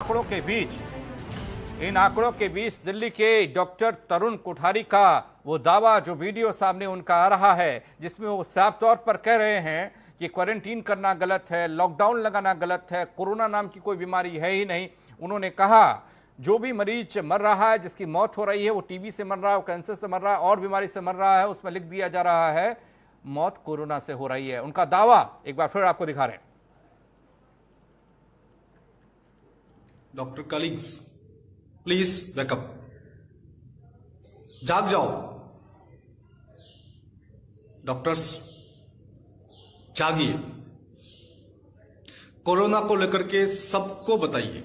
आंकड़ों के बीच इन आंकड़ों के बीच दिल्ली के डॉक्टर तरुण कोठारी का वो दावा जो वीडियो सामने उनका आ रहा है, जिसमें वो साफ तौर पर कह रहे हैं कि क्वारंटीन करना गलत है, लॉकडाउन लगाना गलत है, कोरोना नाम की कोई बीमारी है ही नहीं। उन्होंने कहा जो भी मरीज मर रहा है, जिसकी मौत हो रही है, वो टीबी से मर रहा है, वो कैंसर से मर रहा है और बीमारी से मर रहा है, उसमें लिख दिया जा रहा है मौत कोरोना से हो रही है। उनका दावा एक बार फिर आपको दिखा रहे हैं। डॉक्टर कलीग्स, प्लीज वेकअप, जाग जाओ। डॉक्टर्स जागिए, कोरोना को लेकर के सबको बताइए।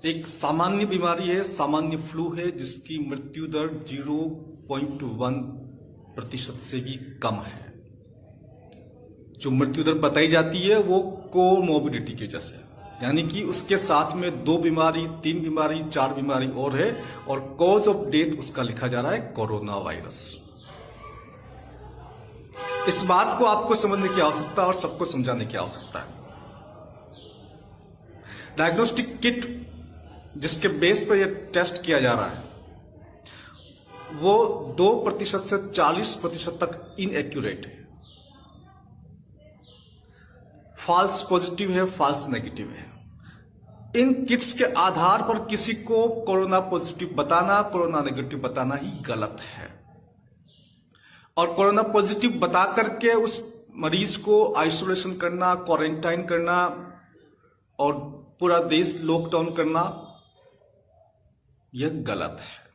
एक सामान्य बीमारी है, सामान्य फ्लू है, जिसकी मृत्यु दर 0.1% से भी कम है। जो मृत्यु दर बताई जाती है वो कोमोर्बिडिटी की वजह से, यानी कि उसके साथ में 2 बीमारी, 3 बीमारी, 4 बीमारी और है, और कॉज ऑफ डेथ उसका लिखा जा रहा है कोरोना वायरस। इस बात को आपको समझने की आवश्यकता और सबको समझाने की आवश्यकता है। डायग्नोस्टिक किट जिसके बेस पर यह टेस्ट किया जा रहा है वो 2% से 40% तक इनएक्यूरेट है, फॉल्स पॉजिटिव है, फॉल्स नेगेटिव है। इन किट्स के आधार पर किसी को कोरोना पॉजिटिव बताना, कोरोना नेगेटिव बताना ही गलत है। और कोरोना पॉजिटिव बता करके उस मरीज को आइसोलेशन करना, क्वारंटाइन करना और पूरा देश लॉकडाउन करना, यह गलत है।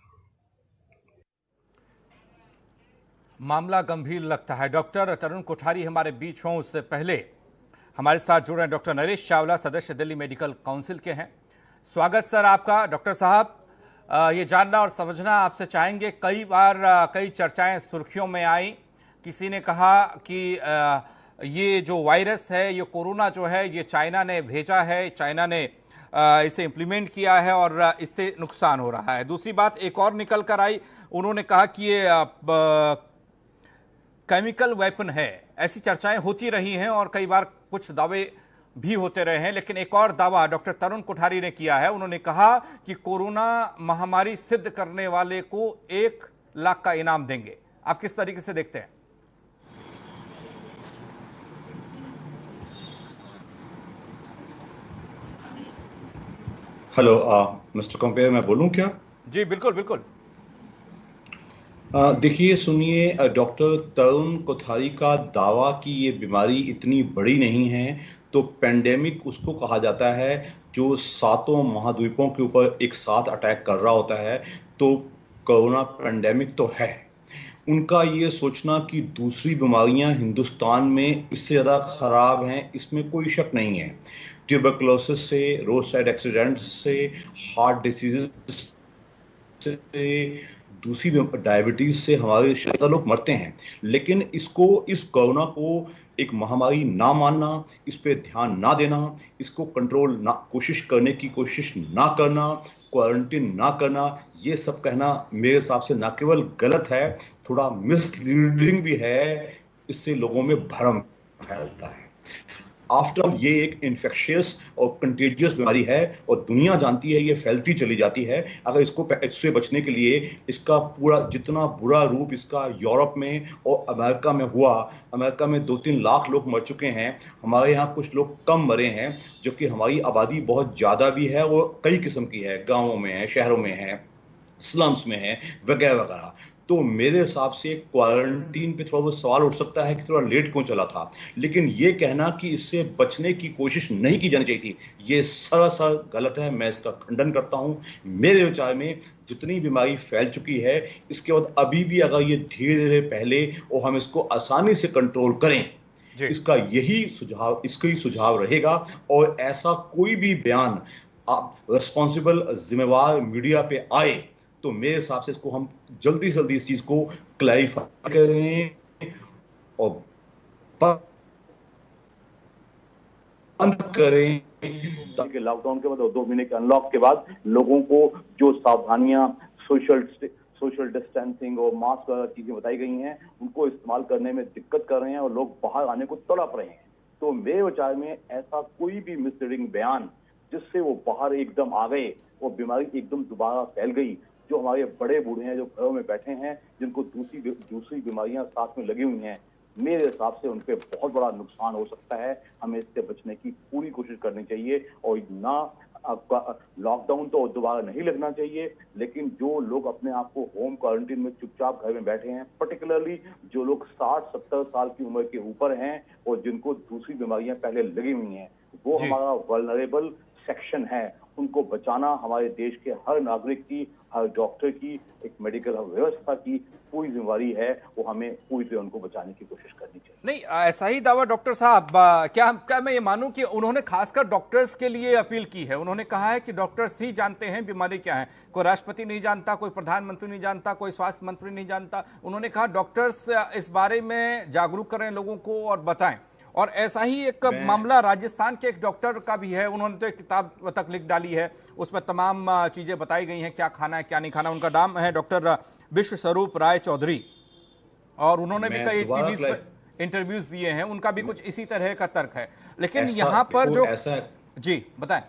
मामला गंभीर लगता है। डॉक्टर तरुण कोठारी हमारे बीच हों उससे पहले हमारे साथ जुड़ रहे हैं डॉक्टर नरेश चावला, सदस्य दिल्ली मेडिकल काउंसिल के हैं। स्वागत सर आपका। डॉक्टर साहब, ये जानना और समझना आपसे चाहेंगे, कई बार कई चर्चाएं सुर्खियों में आई। किसी ने कहा कि ये जो वायरस है, ये कोरोना जो है, ये चाइना ने भेजा है, चाइना ने इसे इम्प्लीमेंट किया है और इससे नुकसान हो रहा है। दूसरी बात एक और निकल कर आई, उन्होंने कहा कि ये केमिकल वेपन है। ऐसी चर्चाएं होती रही हैं और कई बार कुछ दावे भी होते रहे हैं, लेकिन एक और दावा डॉक्टर तरुण कोठारी ने किया है। उन्होंने कहा कि कोरोना महामारी सिद्ध करने वाले को 1 लाख का इनाम देंगे। आप किस तरीके से देखते हैं? हेलो मिस्टर कंपेयर, मैं बोलूं क्या? जी बिल्कुल बिल्कुल। देखिए, सुनिए, डॉक्टर तरुण कोठारी का दावा कि ये बीमारी इतनी बड़ी नहीं है, तो पेंडेमिक उसको कहा जाता है जो 7 महाद्वीपों के ऊपर एक साथ अटैक कर रहा होता है, तो कोरोना पेंडेमिक तो है। उनका ये सोचना कि दूसरी बीमारियां हिंदुस्तान में इससे ज़्यादा खराब हैं, इसमें कोई शक नहीं है। ट्यूबरकुलोसिस से, रोड साइड एक्सीडेंट से, हार्ट डिसीज से, दूसरी डायबिटीज से हमारे ज़्यादा लोग मरते हैं। लेकिन इस कोरोना को एक महामारी ना मानना, इस पे ध्यान ना देना, इसको कंट्रोल ना कोशिश ना करना, क्वारंटीन ना करना, ये सब कहना मेरे हिसाब से ना केवल गलत है, थोड़ा मिसलीडिंग भी है। इससे लोगों में भ्रम फैलता है। आफ्टर ऑल ये एक इन्फेक्शियस और कंटेजियस बीमारी है और दुनिया जानती है ये फैलती चली जाती है। अगर इससे बचने के लिए इसका पूरा जितना बुरा रूप इसका यूरोप में और अमेरिका में हुआ, अमेरिका में 2-3 लाख लोग मर चुके हैं, हमारे यहाँ कुछ लोग कम मरे हैं, जो कि हमारी आबादी बहुत ज़्यादा भी है और कई किस्म की है, गाँवों में है, शहरों में है, स्लम्स में है, वगैरह वगैरह। तो मेरे हिसाब से क्वारंटीन पे थोड़ा बहुत सवाल उठ सकता है कि थोड़ा लेट क्यों चला था, लेकिन ये कहना कि इससे बचने की कोशिश नहीं की जानी चाहिए थी, ये सरासर गलत है। मैं इसका खंडन करता हूं। मेरे विचार में जितनी बीमारी फैल चुकी है, इसके बाद अभी भी अगर ये धीरे धीरे पहले और हम इसको आसानी से कंट्रोल करें, इसका इसका ही सुझाव रहेगा। और ऐसा कोई भी बयान रिस्पॉन्सिबल जिम्मेवार मीडिया पे आए तो मेरे हिसाब से इसको हम जल्दी से जल्दी इस चीज को क्लैरिफाई करें और बंद करें, ताकि लॉकडाउन के बाद और 2 महीने के अनलॉक के बाद लोगों को जो सावधानियां, सोशल डिस्टेंसिंग और मास्क वगैरह चीजें बताई गई हैं, उनको इस्तेमाल करने में दिक्कत कर रहे हैं और लोग बाहर आने को तड़प रहे हैं। तो मेरे विचार में ऐसा कोई भी मिसलीडिंग बयान जिससे वो बाहर एकदम आ गए और बीमारी एकदम दोबारा फैल गई। जो हमारे बड़े बूढ़े हैं जो घरों में बैठे हैं, जिनको दूसरी बीमारियां साथ में लगी हुई हैं, मेरे हिसाब से उन पे बहुत बड़ा नुकसान हो सकता है। हमें इससे बचने की पूरी कोशिश करनी चाहिए और ना आपका लॉकडाउन तो दोबारा नहीं लगना चाहिए, लेकिन जो लोग अपने आप को होम क्वारंटीन में चुपचाप घर में बैठे हैं, पर्टिकुलरली जो लोग 60-70 साल की उम्र के ऊपर हैं और जिनको दूसरी बीमारियां पहले लगी हुई हैं, वो हमारा वल्नरेबल सेक्शन है। उनको बचाना हमारे देश के हर नागरिक की, हर डॉक्टर की, एक मेडिकल व्यवस्था की पूरी जिम्मेदारी है। वो हमें पूरी तरह उनको बचाने की कोशिश करनी चाहिए। नहीं, ऐसा ही दावा डॉक्टर साहब, क्या मैं ये मानूं कि उन्होंने खासकर डॉक्टर्स के लिए अपील की है? उन्होंने कहा है कि डॉक्टर्स ही जानते हैं बीमारी क्या है, कोई राष्ट्रपति नहीं जानता, कोई प्रधानमंत्री नहीं जानता, कोई स्वास्थ्य मंत्री नहीं जानता। उन्होंने कहा डॉक्टर्स इस बारे में जागरूक करें लोगों को और बताएं। और ऐसा ही एक मामला राजस्थान के एक डॉक्टर का भी है। उन्होंने तो एक किताब तक लिख डाली है, उसमें तमाम चीजें बताई गई हैं, क्या खाना है क्या नहीं खाना। उनका नाम है डॉक्टर विश्व स्वरूप राय चौधरी, और उन्होंने भी कई टीवी पर इंटरव्यूज दिए हैं। उनका भी कुछ इसी तरह का तर्क है। लेकिन यहाँ पर जो जी बताएं,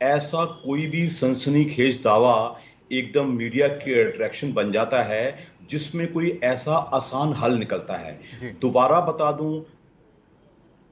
ऐसा कोई भी सनसनीखेज दावा एकदम मीडिया के अट्रैक्शन बन जाता है जिसमें कोई ऐसा आसान हल निकलता है। दोबारा बता दूं,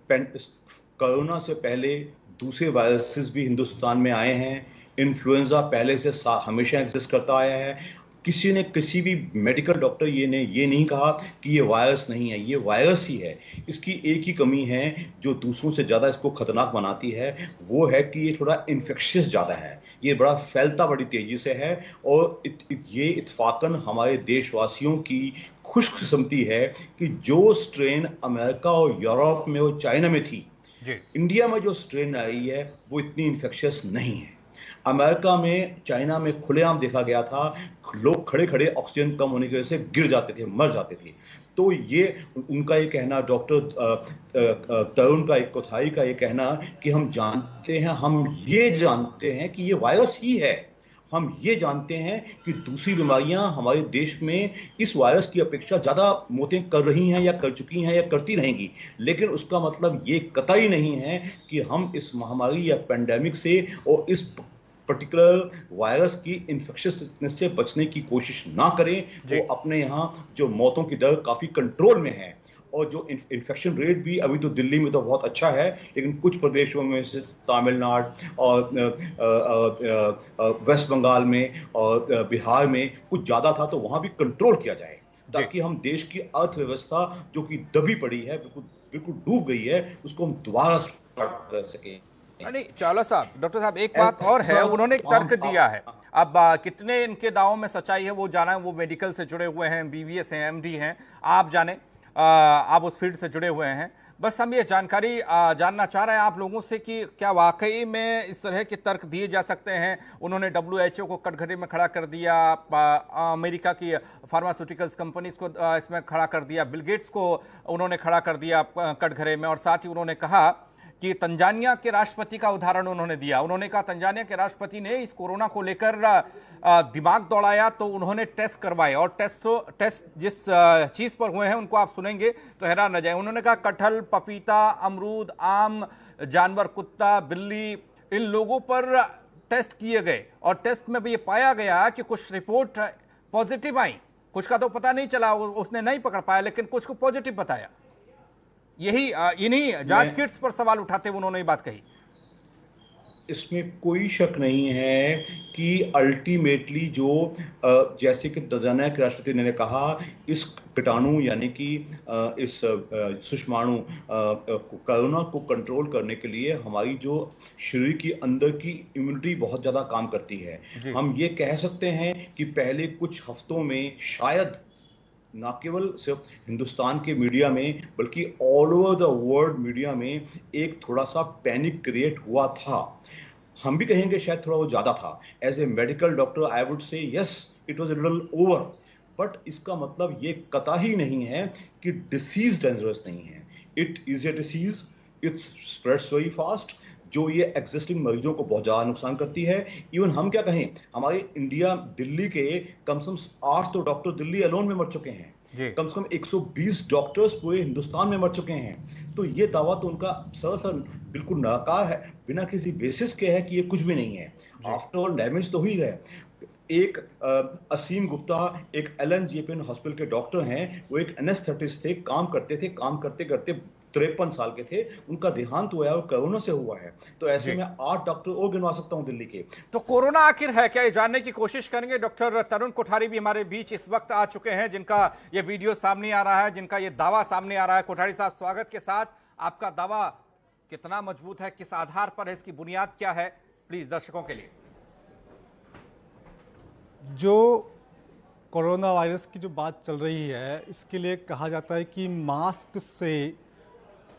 कोरोना से पहले दूसरे वायरसेस भी हिंदुस्तान में आए हैं। इन्फ्लुएंजा पहले से हमेशा एग्जिस्ट करता आया है। किसी ने, किसी भी मेडिकल डॉक्टर ये नहीं कहा कि ये वायरस नहीं है, ये वायरस ही है। इसकी एक ही कमी है जो दूसरों से ज़्यादा इसको खतरनाक बनाती है, वो है कि ये थोड़ा इन्फेक्शियस ज़्यादा है, ये बड़ा फैलता बड़ी तेज़ी से है। और ये इत्फाकन हमारे देशवासियों की खुशकिस्मती है कि जो स्ट्रेन अमेरिका और यूरोप में और चाइना में थी, इंडिया में जो स्ट्रेन आई है वो इतनी इन्फेक्शियस नहीं है। अमेरिका में, चाइना में खुलेआम देखा गया था, लोग खड़े खड़े ऑक्सीजन कम होने की वजह से गिर जाते थे, मर जाते थे। तो ये उनका ये कहना, डॉक्टर तरुण का एक कोठारी का ये कहना कि हम जानते हैं, हम ये जानते हैं कि ये वायरस ही है, हम ये जानते हैं कि दूसरी बीमारियां हमारे देश में इस वायरस की अपेक्षा ज़्यादा मौतें कर रही हैं या कर चुकी हैं या करती रहेंगी, लेकिन उसका मतलब ये कतई नहीं है कि हम इस महामारी या पेंडेमिक से और इस पर्टिकुलर वायरस की इन्फेक्शियसनेस से बचने की कोशिश ना करें। वो अपने यहाँ जो मौतों की दर काफ़ी कंट्रोल में है और जो इन्फेक्शन रेट भी अभी तो दिल्ली में तो बहुत अच्छा है, लेकिन कुछ प्रदेशों में से तमिलनाडु और वेस्ट बंगाल में और बिहार में कुछ ज़्यादा था, तो वहाँ भी कंट्रोल किया जाए ताकि हम देश की अर्थव्यवस्था जो कि दबी पड़ी है, बिल्कुल डूब गई है, उसको हम दोबारा स्टार्ट कर सकें। नहीं चावला साहब, डॉक्टर साहब एक बात और है, उन्होंने एक तर्क दिया है। अब कितने इनके दावों में सच्चाई है वो जाना, वो मेडिकल से जुड़े हुए हैं, बीवीएस हैं, एमडी हैं, आप जाने, आप उस फील्ड से जुड़े हुए हैं। बस हम ये जानकारी जानना चाह रहे हैं आप लोगों से कि क्या वाकई में इस तरह के तर्क दिए जा सकते हैं। उन्होंने WHO को कटघरे में खड़ा कर दिया, अमेरिका की फार्मास्यूटिकल्स कंपनीज को इसमें खड़ा कर दिया, बिल गेट्स को उन्होंने खड़ा कर दिया कटघरे में, और साथ ही उन्होंने कहा कि तंजानिया के राष्ट्रपति का उदाहरण उन्होंने दिया। उन्होंने कहा तंजानिया के राष्ट्रपति ने इस कोरोना को लेकर दिमाग दौड़ाया तो उन्होंने टेस्ट करवाए, और टेस्ट जिस चीज़ पर हुए हैं उनको आप सुनेंगे तो हैरान रह जाए। उन्होंने कहा कटहल, पपीता, अमरूद, आम, जानवर, कुत्ता, बिल्ली, इन लोगों पर टेस्ट किए गए और टेस्ट में भी ये पाया गया कि कुछ रिपोर्ट पॉजिटिव आई, कुछ का तो पता नहीं चला, उसने नहीं पकड़ पाया, लेकिन कुछ को पॉजिटिव बताया। यही इन्हीं जांच किट्स पर सवाल उठाते हुए उन्होंने ये बात कही। इसमें कोई शक नहीं है कि अल्टीमेटली जो जैसे कि तंजानिया के राष्ट्रपति ने कहा, इस कीटाणु यानी कि इस सूक्ष्माणु कोरोना को कंट्रोल करने के लिए हमारी जो शरीर की अंदर की इम्यूनिटी बहुत ज़्यादा काम करती है। हम ये कह सकते हैं कि पहले कुछ हफ्तों में शायद ना केवल सिर्फ हिंदुस्तान के मीडिया में बल्कि all over the world media में एक थोड़ा सा पैनिक क्रिएट हुआ था। हम भी कहेंगे शायद थोड़ा वो ज़्यादा था। As a medical doctor I would say yes it was a little over, but इसका मतलब ये कतई नहीं है कि डिसीज डेंजरस नहीं है। It is a disease, it spreads very fast, जो ये एग्जिस्टिंग मरीजों को बहुत ज़्यादा नुकसान करती है। इवन हम क्या कहें, हमारे इंडिया, दिल्ली के कम से कम 8 तो डॉक्टर दिल्ली अलोन में मर चुके हैं। जी। कम से कम 120 डॉक्टर्स पूरे हिंदुस्तान में मर चुके हैं। तो ये दावा तो उनका सरासर बिल्कुल नाकार है, बिना किसी बेसिस के है कि ये कुछ भी नहीं है। आफ्टर ऑल डैमेज तो हुई है। एक असीम गुप्ता एक एलन हॉस्पिटल के डॉक्टर हैं, वो एक एनेस्थेटिस्ट थे, काम करते करते 53 साल के थे, उनका देहांत हुआ है और कोरोना से हुआ है। तो ऐसे जी। में 8 डॉक्टर और गिनवा सकता हूं दिल्ली के। तो कोरोना आखिर है क्या, ये जानने की कोशिश करेंगे। डॉक्टर तरुण कोठारी भी हमारे बीच इस वक्त आ चुके हैं, जिनका ये वीडियो सामने आ रहा है, जिनका ये दावा सामने आ रहा है। कोठारी साहब, स्वागत के साथ। आपका दावा कितना मजबूत है, किस आधार पर है, इसकी बुनियाद क्या है, प्लीज दर्शकों के लिए। जो कोरोना वायरस की जो बात चल रही है, इसके लिए कहा जाता है कि मास्क से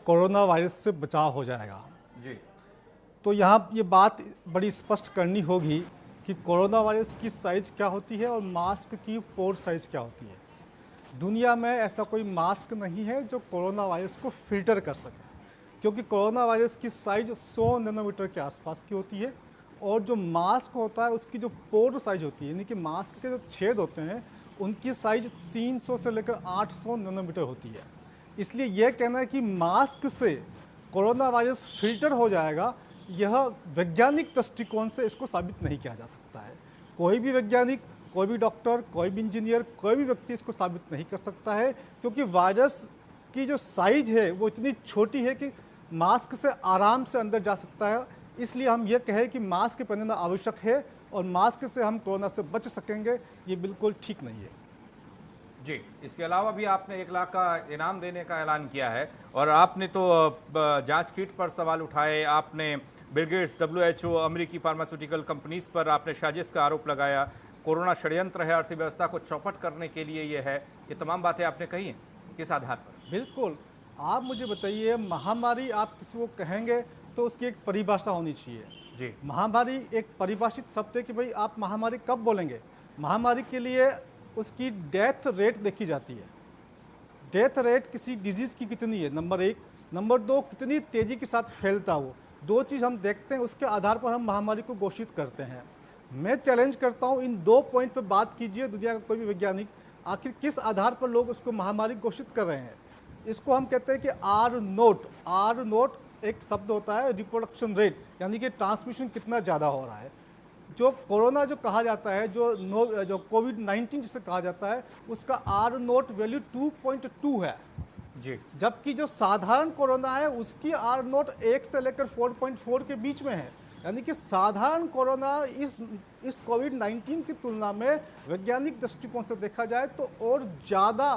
कोरोना वायरस से बचाव हो जाएगा। जी। तो यहाँ ये बात बड़ी स्पष्ट करनी होगी कि कोरोना वायरस की साइज़ क्या होती है और मास्क की पोर साइज़ क्या होती है। दुनिया में ऐसा कोई मास्क नहीं है जो कोरोना वायरस को फिल्टर कर सके, क्योंकि कोरोना वायरस की साइज़ 100 नैनोमीटर के आसपास की होती है और जो मास्क होता है उसकी जो पोर साइज होती है, यानी कि मास्क के जो छेद होते हैं उनकी साइज 300 से लेकर 800 नैनोमीटर होती है। इसलिए यह कहना है कि मास्क से कोरोना वायरस फिल्टर हो जाएगा, यह वैज्ञानिक दृष्टिकोण से इसको साबित नहीं किया जा सकता है। कोई भी वैज्ञानिक, कोई भी डॉक्टर, कोई भी इंजीनियर, कोई भी व्यक्ति इसको साबित नहीं कर सकता है, क्योंकि वायरस की जो साइज है वो इतनी छोटी है कि मास्क से आराम से अंदर जा सकता है। इसलिए हम ये कहें कि मास्क पहनना आवश्यक है और मास्क से हम कोरोना से बच सकेंगे, ये बिल्कुल ठीक नहीं है। जी, इसके अलावा भी आपने 1 लाख का इनाम देने का ऐलान किया है और आपने तो जांच किट पर सवाल उठाए, आपने बिल गेट्स, WHO, अमेरिकी फार्मास्यूटिकल कंपनीज पर आपने साजिश का आरोप लगाया, कोरोना षड्यंत्र है, अर्थव्यवस्था को चौपट करने के लिए ये है, ये तमाम बातें आपने कही हैं, किस आधार पर? बिल्कुल, आप मुझे बताइए, महामारी आप किसी को कहेंगे तो उसकी एक परिभाषा होनी चाहिए। जी। महामारी एक परिभाषित शब्द है कि भाई आप महामारी कब बोलेंगे। महामारी के लिए उसकी डेथ रेट देखी जाती है। डेथ रेट किसी डिजीज़ की कितनी है, नंबर 1। नंबर 2, कितनी तेज़ी के साथ फैलता हो। 2 चीज़ हम देखते हैं, उसके आधार पर हम महामारी को घोषित करते हैं। मैं चैलेंज करता हूँ, इन 2 पॉइंट पर बात कीजिए, दुनिया का कोई भी वैज्ञानिक, आखिर किस आधार पर लोग उसको महामारी घोषित कर रहे हैं। इसको हम कहते हैं कि आर नोट एक शब्द होता है, रिप्रोडक्शन रेट, यानी कि ट्रांसमिशन कितना ज़्यादा हो रहा है। जो कोरोना जो कहा जाता है, जो कोविड-19 जिसे कहा जाता है, उसका आर नोट वैल्यू 2.2 है जी। जबकि जो साधारण कोरोना है उसकी आर नोट 1 से लेकर 4.4 के बीच में है। यानी कि साधारण कोरोना इस कोविड-19 की तुलना में वैज्ञानिक दृष्टिकोण से देखा जाए तो और ज़्यादा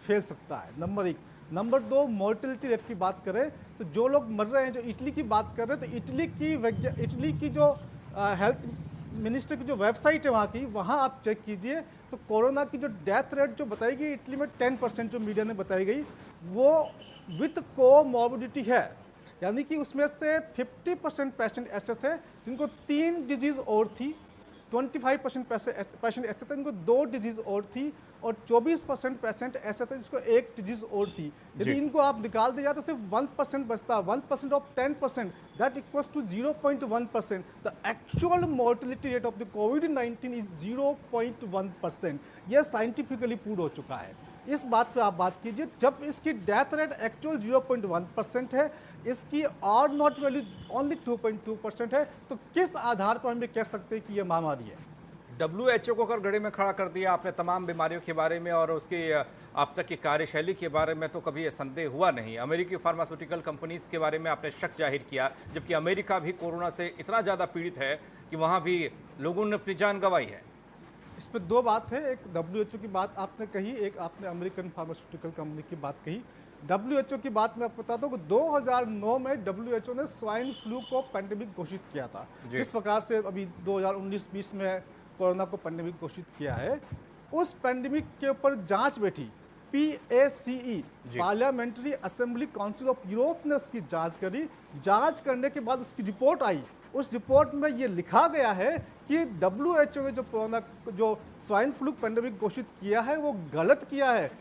फैल सकता है, नंबर 1। नंबर 2, मोर्टेलिटी रेट की बात करें तो जो लोग मर रहे हैं, जो इटली की बात कर रहे हैं, तो इटली की जो हेल्थ मिनिस्टर की जो वेबसाइट है वहाँ आप चेक कीजिए तो कोरोना की जो डेथ रेट जो बताई गई इटली में 10% जो मीडिया ने बताई गई, वो विथ कोमॉर्बिडिटी है। यानी कि उसमें से 50% पेशेंट ऐसे थे जिनको 3 डिजीज़ और थी, 25% पेशेंट ऐसे थे जिनको 2 डिजीज़ और थी, और 24% पेशेंट ऐसे थे जिसको 1 डिजीज़ और थी। यदि इनको आप निकाल दिया तो सिर्फ 1% बचता। 1% of 10%, that equals to 0.1%। The actual mortality rate of the कोविड-19 इज 0.1%। यह साइंटिफिकली प्रूव हो चुका है। इस बात पे आप बात कीजिए, जब इसकी डेथ रेट एक्चुअल 0.1% है, इसकी आर नॉट वैल्यू ओनली 2.2% है, तो किस आधार पर हम ये कह सकते हैं कि यह महामारी है। WHO को अगर गड़े में खड़ा कर दिया आपने तमाम बीमारियों के बारे में और उसकी अब तक की कार्यशैली के बारे में, तो कभी ये संदेह हुआ नहीं। अमेरिकी फार्मास्यूटिकल कंपनीज के बारे में आपने शक जाहिर किया, जबकि अमेरिका भी कोरोना से इतना ज़्यादा पीड़ित है कि वहाँ भी लोगों ने अपनी जान गंवाई है। इस पर 2 बात है, एक WHO की बात आपने कही, एक आपने अमेरिकन फार्मास्यूटिकल कंपनी की बात कही। WHO की बात मैं आपको बताता हूँ कि 2009 में WHO ने स्वाइन फ्लू को पैंडेमिक घोषित किया था। जिस प्रकार से अभी 2019-20 में कोरोना को पैंडेमिक घोषित किया है, उस पैंडेमिक के ऊपर जांच बैठी। PACE, parliamentary assembly council of Europe ने उसकी जांच करी। जांच करने के बाद उसकी रिपोर्ट आई। उस रिपोर्ट में ये लिखा गया है कि WHO ने जो स्वाइन फ्लू पैंडेमिक घोषित किया है वो गलत किया है।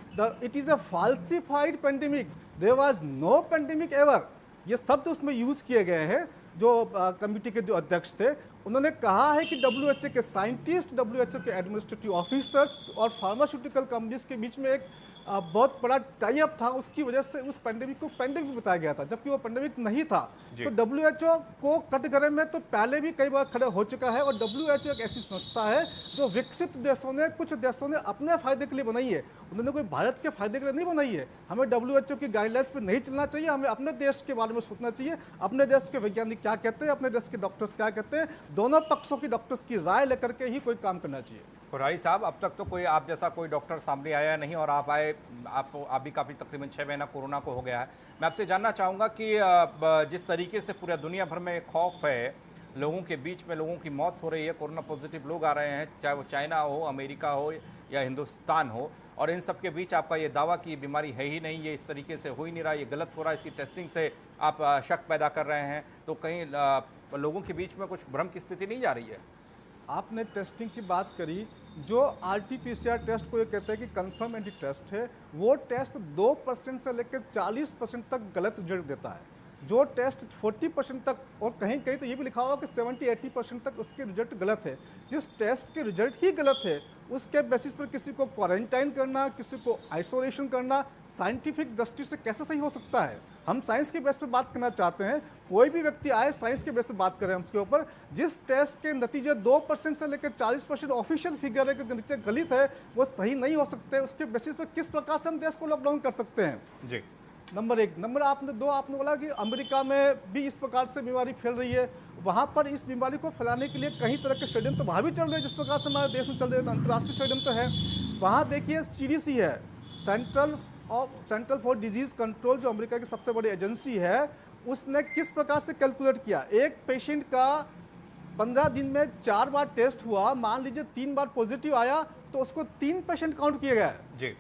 It is a falsified pandemic, there was no pandemic ever. ये शब्द उसमें यूज़ किए गए हैं। जो कमेटी के जो अध्यक्ष थे, उन्होंने कहा है कि WHO के साइंटिस्ट, WHO के एडमिनिस्ट्रेटिव ऑफिसर्स और फार्मास्यूटिकल कंपनीज के बीच में एक बहुत बड़ा टाई अप था, उसकी वजह से उस पेंडेमिक को पेंडेमिक बताया गया था, जबकि वो पेंडेमिक नहीं था। तो WHO को कटघरे में तो पहले भी कई बार खड़े हो चुका है, और WHO एक ऐसी संस्था है जो विकसित देशों ने, कुछ देशों ने अपने फायदे के लिए बनाई है, उन्होंने कोई भारत के फायदे के लिए नहीं बनाई है। हमें WHO की गाइडलाइंस पे नहीं चलना चाहिए, हमें अपने देश के बारे में सोचना चाहिए, अपने देश के वैज्ञानिक क्या कहते हैं, अपने देश के डॉक्टर्स क्या कहते हैं, दोनों पक्षों की डॉक्टर्स की राय लेकर के ही कोई काम करना चाहिए। कोठारी साहब, अब तक तो कोई आप जैसा कोई डॉक्टर सामने आया नहीं, और आप आए, आप भी काफ़ी तकरीबन 6 महीना कोरोना को हो गया है। मैं आपसे जानना चाहूँगा कि जिस तरीके से पूरे दुनिया भर में खौफ है, लोगों के बीच में लोगों की मौत हो रही है, कोरोना पॉजिटिव लोग आ रहे हैं, चाहे वो चाइना हो, अमेरिका हो या हिंदुस्तान हो, और इन सब के बीच आपका ये दावा कि ये बीमारी है ही नहीं, ये इस तरीके से हो ही नहीं रहा, ये गलत हो रहा है, इसकी टेस्टिंग से आप शक पैदा कर रहे हैं, तो कहीं लोगों के बीच में कुछ भ्रम की स्थिति नहीं जा रही है? आपने टेस्टिंग की बात करी, जो RT-PCR टेस्ट को ये कहते हैं कि कन्फर्मेटरी टेस्ट है, वो टेस्ट 2% से लेकर 40% तक गलत रिजल्ट देता है। जो टेस्ट 40% तक, और कहीं कहीं तो ये भी लिखा हुआ कि 70-80% तक उसके रिजल्ट गलत है। जिस टेस्ट के रिजल्ट ही गलत है, उसके बेसिस पर किसी को क्वारंटाइन करना, किसी को आइसोलेशन करना, साइंटिफिक दृष्टि से कैसे सही हो सकता है? हम साइंस के बेस पे बात करना चाहते हैं, कोई भी व्यक्ति आए साइंस के बेस पे बात करें हम उसके ऊपर। जिस टेस्ट के नतीजे 2% से लेकर 40% ऑफिशियल फिगर है कि नतीजे गलत है, वो सही नहीं हो सकते, उसके बेसिस पर किस प्रकार से हम देश को लॉकडाउन कर सकते हैं? जी, नंबर 1। नंबर आपने 2 आपने बोला कि अमेरिका में भी इस प्रकार से बीमारी फैल रही है, वहाँ पर इस बीमारी को फैलाने के लिए कई तरह के षड्यंत्र वहाँ भी चल रहे हैं, जिस प्रकार से हमारे देश में चल रहे हैं, अंतर्राष्ट्रीय षड्यंत्र है। वहाँ देखिए CDC है, सेंट्रल फॉर डिजीज कंट्रोल, जो अमेरिका की सबसे बड़ी एजेंसी है, उसने किस प्रकार से कैलकुलेट किया, एक पेशेंट का 15 दिन में 4 बार टेस्ट हुआ, मान लीजिए 3 बार पॉजिटिव आया, तो उसको 3 पेशेंट काउंट किए गए। जी,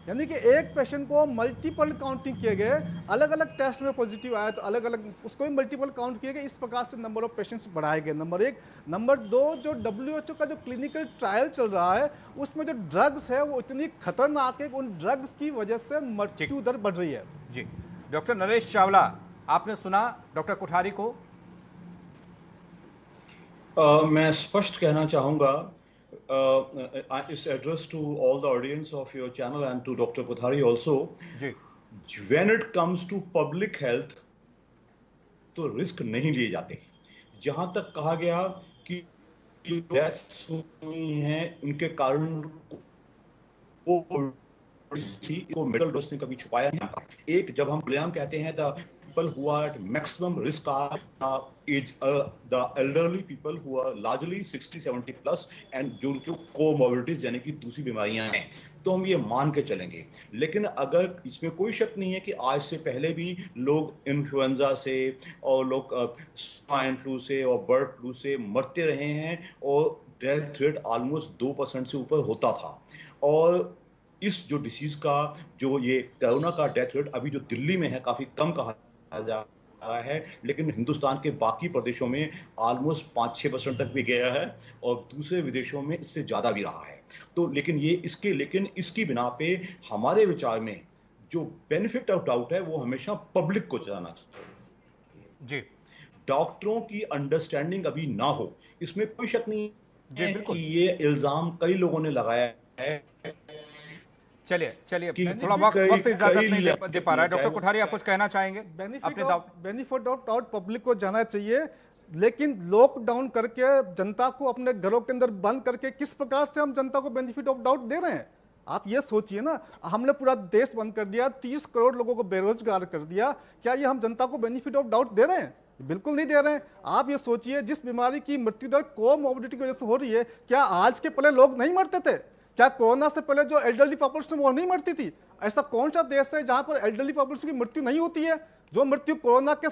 यानी कि एक पेशेंट को मल्टीपल काउंटिंग किए गए, अलग अलग टेस्ट में पॉजिटिव आया तो अलग अलग उसको भी मल्टीपल काउंट किए गए, इस प्रकार से नंबर ऑफ पेशेंट्स बढ़ाए गए। नंबर 1। नंबर 2, जो WHO का जो क्लिनिकल ट्रायल चल रहा है, उसमें जो ड्रग्स है वो इतनी खतरनाक है कि उन ड्रग्स की वजह से मृत्यु दर बढ़ रही है। जी। डॉक्टर नरेश चावला, आपने सुना डॉक्टर कोठारी को? मैं स्पष्ट कहना चाहूँगा, it's addressed to all the audience of your channel and to Dr. Kothari also. जी, When it comes to public health, तो रिस्क नहीं लिए जाते। जहां तक कहा गया कि डेथ्स हुई हैं, उनके कारण को मेडल डोज ने कभी छुपाया नहीं था। एक जब हम खुलेआम कहते हैं the people who are at maximum risk are the elderly people who are largely 60-70 plus and जो उनके कोमोर्बिडिटीज यानी कि दूसरी बीमारियां हैं, तो हम ये मान के चलेंगे। लेकिन अगर इसमें कोई शक नहीं है कि आज से पहले भी लोग इन्फ्लुएंजा से और लोग स्वाइन फ्लू से और बर्ड फ्लू से मरते रहे हैं, और डेथ रेट ऑलमोस्ट 2% से ऊपर होता था। और इस जो डिसीज का, जो ये कोरोना का डेथ रेट अभी जो दिल्ली में है काफी कम कहा जा रहा है, लेकिन हिंदुस्तान के बाकी प्रदेशों में ऑलमोस्ट 5-6% तक भी गया है, और दूसरे विदेशों में इससे ज्यादा भी रहा है। तो लेकिन इसकी बिना पे हमारे विचार में जो बेनिफिट ऑफ डाउट है वो हमेशा पब्लिक को जाना चाहिए। जी, डॉक्टरों की अंडरस्टैंडिंग अभी ना हो, इसमें कोई शक नहीं है कि ये इल्जाम कई लोगों ने लगाया है। चलिए थोड़ा वक्त इजाजत नहीं दे पा रहा है। डॉक्टर कोठारी, आप कुछ कहना चाहेंगे? बेनिफिट ऑफ डाउट पब्लिक को जाना चाहिए, लेकिन लॉकडाउन करके जनता को अपने घरों के अंदर बंद करके किस प्रकार से हम जनता को बेनिफिट ऑफ डाउट दे रहे हैं? आप ये सोचिए ना, हमने पूरा देश बंद कर दिया, 30 करोड़ लोगों को बेरोजगार कर दिया, क्या ये हम जनता को बेनिफिट ऑफ डाउट दे रहे हैं? बिल्कुल नहीं दे रहे हैं। आप ये सोचिए, जिस बीमारी की मृत्यु दर कोमोर्बिडिटी की वजह से हो रही है, क्या आज के पहले लोग नहीं मरते थे? क्या कोरोना से पहले जो एल्डरली पॉपुलेशन वो नहीं मरती थी? ऐसा कौन सा देश है जहां पर एल्डरली पॉपुलेशन की मृत्यु नहीं होती है? जो मृत्यु कोरोना के,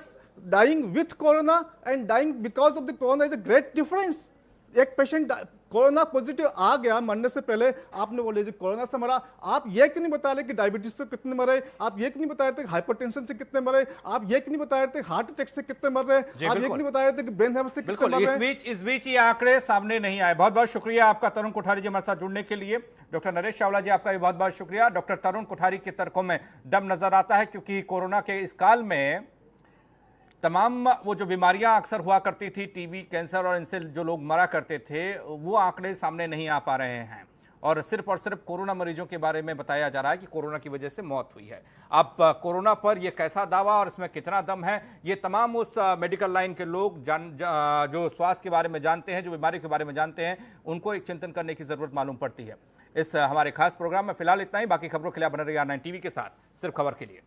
dying with corona and dying because of the corona is a great difference. एक पेशेंट कोरोना पॉजिटिव आ गया, मरने से पहले आपने बोले जी कोरोना से मरा, आप ये क्यों नहीं बता रहे कि डायबिटीज से कितने मरे, आप ये क्यों नहीं बता रहे थे हाइपरटेंशन से कितने मरे, आप ये क्यों नहीं बता रहे थे हार्ट अटैक से कितने मर रहे, आप ये क्यों नहीं बता रहे थे कि ब्रेन हैमर से कितने मर रहे? इस बीच ये आंकड़े सामने नहीं आए। बहुत बहुत शुक्रिया आपका तरुण कोठारी जी हमारे साथ जुड़ने के लिए। डॉक्टर नरेश चावला जी, आपका भी बहुत बहुत शुक्रिया। डॉक्टर तरुण कोठारी के तर्कों में दम नजर आता है, क्योंकि कोरोना के इस काल में तमाम वो जो बीमारियां अक्सर हुआ करती थी, टीबी, कैंसर, और इनसे जो लोग मरा करते थे, वो आंकड़े सामने नहीं आ पा रहे हैं। और सिर्फ कोरोना मरीजों के बारे में बताया जा रहा है कि कोरोना की वजह से मौत हुई है। अब कोरोना पर यह कैसा दावा और इसमें कितना दम है, ये तमाम उस मेडिकल लाइन के लोग जो स्वास्थ्य के बारे में जानते हैं, जो बीमारी के बारे में जानते हैं, उनको एक चिंतन करने की जरूरत मालूम पड़ती है। इस हमारे खास प्रोग्राम में फिलहाल इतना ही। बाकी खबरों के लिए बने रहिए R9 टीवी के साथ, सिर्फ खबर के लिए।